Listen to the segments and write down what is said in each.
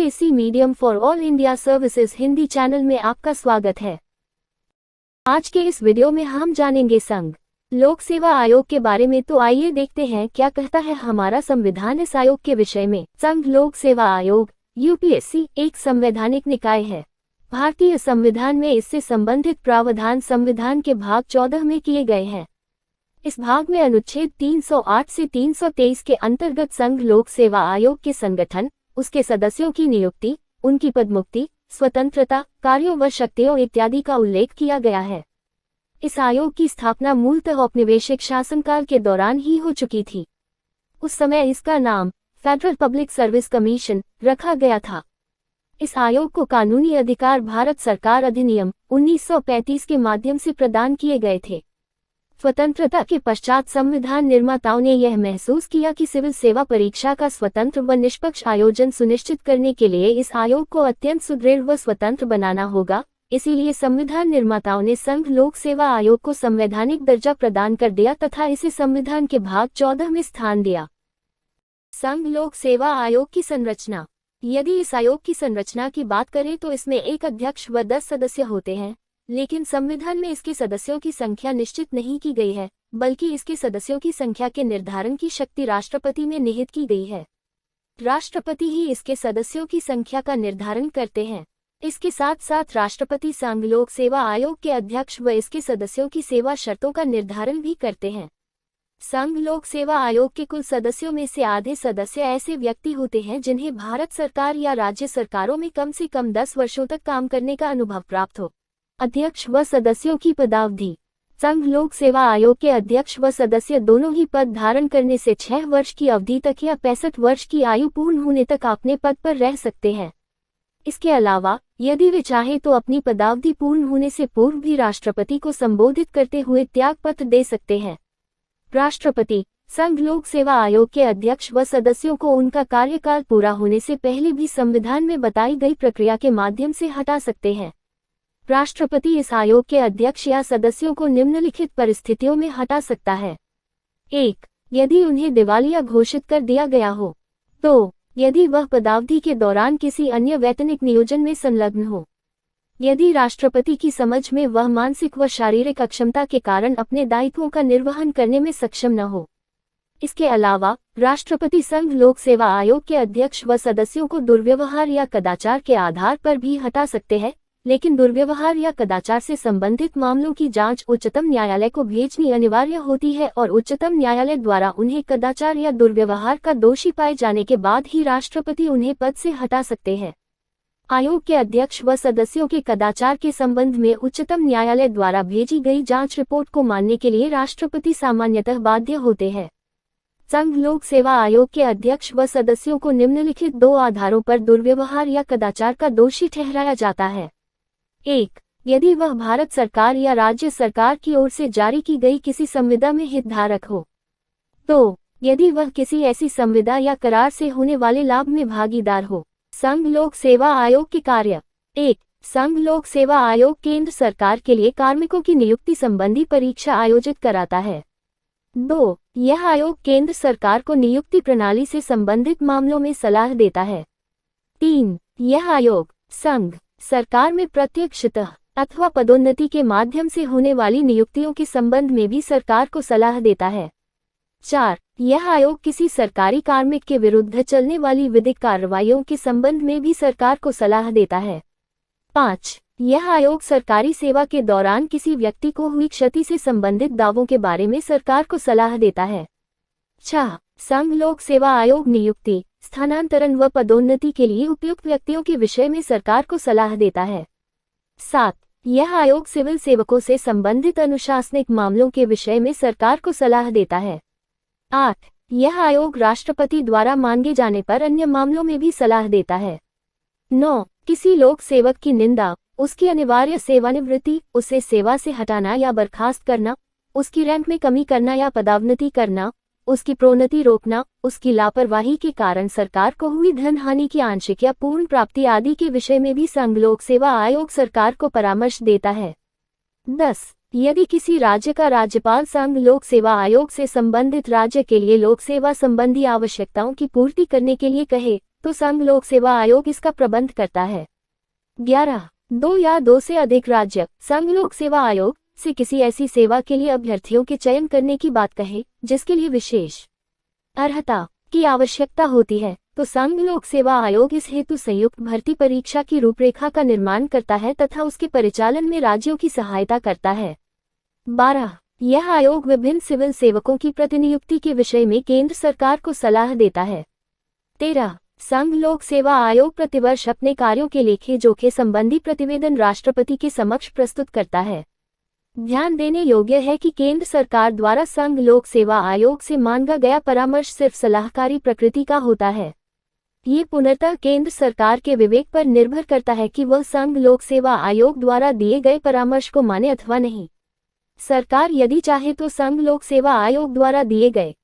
UPSC medium for all India services Hindi channel में आपका स्वागत है। आज के इस वीडियो में हम जानेंगे संघ लोक सेवा आयोग के बारे में। तो आइए देखते हैं क्या कहता है हमारा संविधान इस आयोग के विषय में। संघ लोक सेवा आयोग यूपीएससी एक संवैधानिक निकाय है। भारतीय संविधान में इससे संबंधित प्रावधान संविधान के भाग 14 में किए गए हैं। इस भाग में अनुच्छेद 308 से 323 के अंतर्गत संघ लोक सेवा आयोग के संगठन, उसके सदस्यों की नियुक्ति, उनकी पदमुक्ति, स्वतंत्रता, कार्यों व शक्तियों इत्यादि का उल्लेख किया गया है। इस आयोग की स्थापना मूलतः औपनिवेशिक शासनकाल के दौरान ही हो चुकी थी। उस समय इसका नाम फेडरल पब्लिक सर्विस कमीशन रखा गया था। इस आयोग को कानूनी अधिकार भारत सरकार अधिनियम 1935 के माध्यम से प्रदान किए गए थे। स्वतंत्रता के पश्चात संविधान निर्माताओं ने यह महसूस किया कि सिविल सेवा परीक्षा का स्वतंत्र व निष्पक्ष आयोजन सुनिश्चित करने के लिए इस आयोग को अत्यंत सुदृढ़ व स्वतंत्र बनाना होगा। इसीलिए संविधान निर्माताओं ने संघ लोक सेवा आयोग को संवैधानिक दर्जा प्रदान कर दिया तथा इसे संविधान के भाग 14 में स्थान दिया। संघ लोक सेवा आयोग की संरचना। यदि इस आयोग की संरचना की बात करें तो इसमें एक अध्यक्ष व 10 सदस्य होते हैं, लेकिन संविधान में इसके सदस्यों की संख्या निश्चित नहीं की गई है, बल्कि इसके सदस्यों की संख्या के निर्धारण की शक्ति राष्ट्रपति में निहित की गई है। राष्ट्रपति ही इसके सदस्यों की संख्या का निर्धारण करते हैं। इसके साथ साथ राष्ट्रपति संघ लोक सेवा आयोग के अध्यक्ष व इसके सदस्यों की सेवा शर्तों का निर्धारण भी करते हैं। संघ लोक सेवा आयोग के कुल सदस्यों में से आधे सदस्य ऐसे व्यक्ति होते हैं जिन्हें भारत सरकार या राज्य सरकारों में कम से कम 10 वर्षों तक काम करने का अनुभव प्राप्त हो। अध्यक्ष व सदस्यों की पदावधि। संघ लोक सेवा आयोग के अध्यक्ष व सदस्य दोनों ही पद धारण करने से 6 वर्ष की अवधि तक या 65 वर्ष की आयु पूर्ण होने तक अपने पद पर रह सकते हैं। इसके अलावा यदि वे चाहें तो अपनी पदावधि पूर्ण होने से पूर्व भी राष्ट्रपति को संबोधित करते हुए त्यागपत्र दे सकते हैं। राष्ट्रपति संघ लोक सेवा आयोग के अध्यक्ष व सदस्यों को उनका कार्यकाल पूरा होने से पहले भी संविधान में बताई गई प्रक्रिया के माध्यम से हटा सकते हैं। राष्ट्रपति इस आयोग के अध्यक्ष या सदस्यों को निम्नलिखित परिस्थितियों में हटा सकता है। 1. यदि उन्हें दिवालिया घोषित कर दिया गया हो। 2. यदि वह पदावधि के दौरान किसी अन्य वैतनिक नियोजन में संलग्न हो। यदि राष्ट्रपति की समझ में वह मानसिक व शारीरिक अक्षमता के कारण अपने दायित्वों का निर्वहन करने में सक्षम न हो। इसके अलावा राष्ट्रपति संघ लोक सेवा आयोग के अध्यक्ष व सदस्यों को दुर्व्यवहार या कदाचार के आधार पर भी हटा सकते हैं, लेकिन दुर्व्यवहार या कदाचार से संबंधित मामलों की जांच उच्चतम न्यायालय को भेजनी अनिवार्य होती है और उच्चतम न्यायालय द्वारा उन्हें कदाचार या दुर्व्यवहार का दोषी पाए जाने के बाद ही राष्ट्रपति उन्हें पद से हटा सकते हैं। आयोग के अध्यक्ष व सदस्यों के कदाचार के संबंध में उच्चतम न्यायालय द्वारा भेजी गई जांच रिपोर्ट को मानने के लिए राष्ट्रपति सामान्यतः बाध्य होते हैं। संघ लोक सेवा आयोग के अध्यक्ष व सदस्यों को निम्नलिखित 2 आधारों पर दुर्व्यवहार या कदाचार का दोषी ठहराया जाता है। 1. यदि वह भारत सरकार या राज्य सरकार की ओर से जारी की गई किसी संविदा में हितधारक हो। 2. यदि वह किसी ऐसी संविदा या करार से होने वाले लाभ में भागीदार हो। संघ लोक सेवा आयोग के कार्य। 1. संघ लोक सेवा आयोग केंद्र सरकार के लिए कार्मिकों की नियुक्ति संबंधी परीक्षा आयोजित कराता है। 2. यह आयोग केंद्र सरकार को नियुक्ति प्रणाली से संबंधित मामलों में सलाह देता है। 3. यह आयोग संघ सरकार में प्रत्यक्षतः अथवा पदोन्नति के माध्यम से होने वाली नियुक्तियों के संबंध में भी सरकार को सलाह देता है। 4. यह आयोग किसी सरकारी कार्मिक के विरुद्ध चलने वाली विधिक कार्रवाइयों के संबंध में भी सरकार को सलाह देता है। 5. यह आयोग सरकारी सेवा के दौरान किसी व्यक्ति को हुई क्षति से संबंधित दावों के बारे में सरकार को सलाह देता है। 6. संघ लोक सेवा आयोग नियुक्ति, स्थानांतरण व पदोन्नति के लिए उपयुक्त व्यक्तियों के विषय में सरकार को सलाह देता है। 7. यह आयोग सिविल सेवकों से संबंधित अनुशासनिक मामलों के विषय में सरकार को सलाह देता है। 8. यह आयोग राष्ट्रपति द्वारा मांगे जाने पर अन्य मामलों में भी सलाह देता है। 9. किसी लोक सेवक की निंदा, उसकी अनिवार्य सेवानिवृत्ति, उसे सेवा से हटाना या बर्खास्त करना, उसकी रैंक में कमी करना या पदोन्नति करना, उसकी प्रोन्नति रोकना, उसकी लापरवाही के कारण सरकार को हुई धन हानि की आंशिक या पूर्ण प्राप्ति आदि के विषय में भी संघ लोक सेवा आयोग सरकार को परामर्श देता है। 10. यदि किसी राज्य का राज्यपाल संघ लोक सेवा आयोग से संबंधित राज्य के लिए लोक सेवा संबंधी आवश्यकताओं की पूर्ति करने के लिए कहे, तो संघ लोक सेवा आयोग इसका प्रबंध करता है। 11. 2 या 2 से अधिक राज्य संघ लोक सेवा आयोग से किसी ऐसी सेवा के लिए अभ्यर्थियों के चयन करने की बात कहे जिसके लिए विशेष अर्हता की आवश्यकता होती है, तो संघ लोक सेवा आयोग इस हेतु संयुक्त भर्ती परीक्षा की रूपरेखा का निर्माण करता है तथा उसके परिचालन में राज्यों की सहायता करता है। 12. यह आयोग विभिन्न सिविल सेवकों की प्रतिनियुक्ति के विषय में केंद्र सरकार को सलाह देता है। 13. संघ लोक सेवा आयोग प्रतिवर्ष अपने कार्यों के लेखे जोखे संबंधी प्रतिवेदन राष्ट्रपति के समक्ष प्रस्तुत करता है। ध्यान देने योग्य है कि केंद्र सरकार द्वारा संघ लोक सेवा आयोग से मांगा गया परामर्श सिर्फ सलाहकारी प्रकृति का होता है। ये पूर्णतः केंद्र सरकार के विवेक पर निर्भर करता है कि वह संघ लोक सेवा आयोग द्वारा दिए गए परामर्श को माने अथवा नहीं। सरकार यदि चाहे तो संघ लोक सेवा आयोग द्वारा दिए गए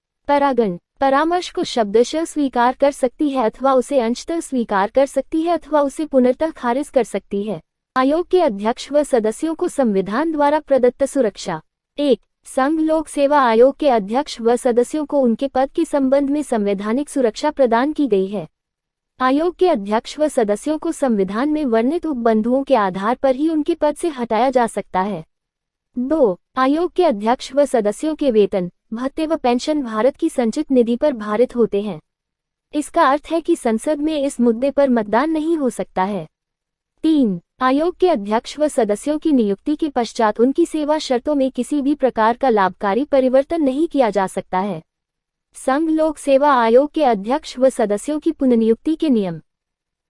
परामर्श को शब्दशः स्वीकार कर सकती है अथवा उसे अंशतः स्वीकार कर सकती है अथवा उसे पूर्णतः खारिज कर सकती है। आयोग के अध्यक्ष व सदस्यों को संविधान द्वारा प्रदत्त सुरक्षा। 1. संघ लोक सेवा आयोग के अध्यक्ष व सदस्यों को उनके पद के संबंध में संवैधानिक सुरक्षा प्रदान की गई है। आयोग के अध्यक्ष व सदस्यों को संविधान में वर्णित उपबंधुओं के आधार पर ही उनके पद से हटाया जा सकता है। 2. आयोग के अध्यक्ष व सदस्यों के वेतन, भत्ते व पेंशन भारत की संचित निधि पर भारित होते हैं। इसका अर्थ है कि संसद में इस मुद्दे पर मतदान नहीं हो सकता है। 3. आयोग के अध्यक्ष व सदस्यों की नियुक्ति के पश्चात उनकी सेवा शर्तों में किसी भी प्रकार का लाभकारी परिवर्तन नहीं किया जा सकता है। संघ लोक सेवा आयोग के अध्यक्ष व सदस्यों की पुनर्नियुक्ति के नियम।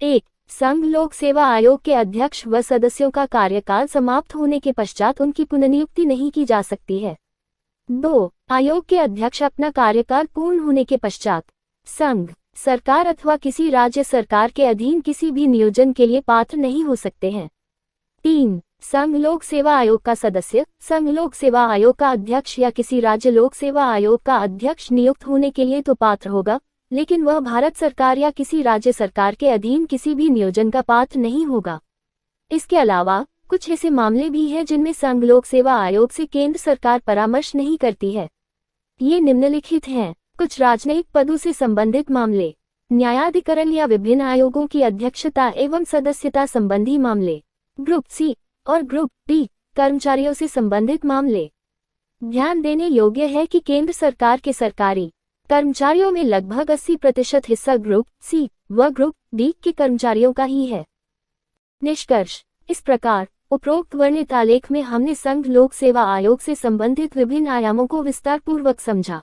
1. संघ लोक सेवा आयोग के अध्यक्ष व सदस्यों का कार्यकाल समाप्त होने के पश्चात उनकी पुनर्नियुक्ति नहीं की जा सकती है। 2. आयोग के अध्यक्ष अपना कार्यकाल पूर्ण होने के पश्चात संघ सरकार अथवा किसी राज्य सरकार के अधीन किसी भी नियोजन के लिए पात्र नहीं हो सकते हैं। 3. संघ लोक सेवा आयोग का सदस्य संघ लोक सेवा आयोग का अध्यक्ष या किसी राज्य लोक सेवा आयोग का अध्यक्ष नियुक्त होने के लिए तो पात्र होगा, लेकिन वह भारत सरकार या किसी राज्य सरकार के अधीन किसी भी नियोजन का पात्र नहीं होगा। इसके अलावा कुछ ऐसे मामले भी हैं जिनमें संघ लोक सेवा आयोग से केंद्र सरकार परामर्श नहीं करती है। ये निम्नलिखित हैं। कुछ राजनयिक पदों से संबंधित मामले, न्यायाधिकरण या विभिन्न आयोगों की अध्यक्षता एवं सदस्यता संबंधी मामले, ग्रुप सी और ग्रुप डी कर्मचारियों से संबंधित मामले। ध्यान देने योग्य है कि केंद्र सरकार के सरकारी कर्मचारियों में लगभग 80% हिस्सा ग्रुप सी व ग्रुप डी के कर्मचारियों का ही है। निष्कर्ष। इस प्रकार उपरोक्त वर्णित आलेख में हमने संघ लोक सेवा आयोग से संबंधित विभिन्न आयामों को विस्तारपूर्वक समझा।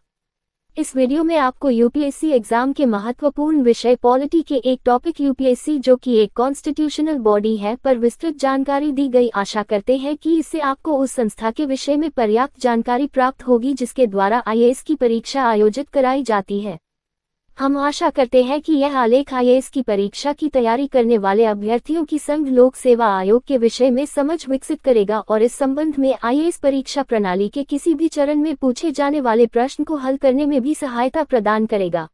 इस वीडियो में आपको यूपीएससी एग्जाम के महत्वपूर्ण विषय पॉलिटी के एक टॉपिक यूपीएससी जो कि एक कॉन्स्टिट्यूशनल बॉडी है पर विस्तृत जानकारी दी गई। आशा करते हैं कि इससे आपको उस संस्था के विषय में पर्याप्त जानकारी प्राप्त होगी जिसके द्वारा आईएएस की परीक्षा आयोजित कराई जाती है। हम आशा करते हैं कि यह आलेख आईएएस की परीक्षा की तैयारी करने वाले अभ्यर्थियों की संघ लोक सेवा आयोग के विषय में समझ विकसित करेगा और इस संबंध में आईएएस परीक्षा प्रणाली के किसी भी चरण में पूछे जाने वाले प्रश्न को हल करने में भी सहायता प्रदान करेगा।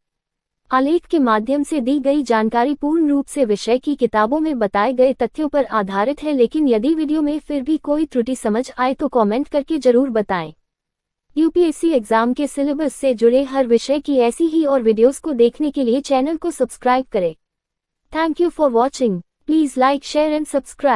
आलेख के माध्यम से दी गई जानकारी पूर्ण रूप से विषय की किताबों में बताए गए तथ्यों पर आधारित है, लेकिन यदि वीडियो में फिर भी कोई त्रुटि समझ आए तो कमेंट करके जरूर बताएं। यूपीएससी एग्जाम के सिलेबस से जुड़े हर विषय की ऐसी ही और वीडियोस को देखने के लिए चैनल को सब्सक्राइब करें। Thank you for watching. Please like, share and subscribe.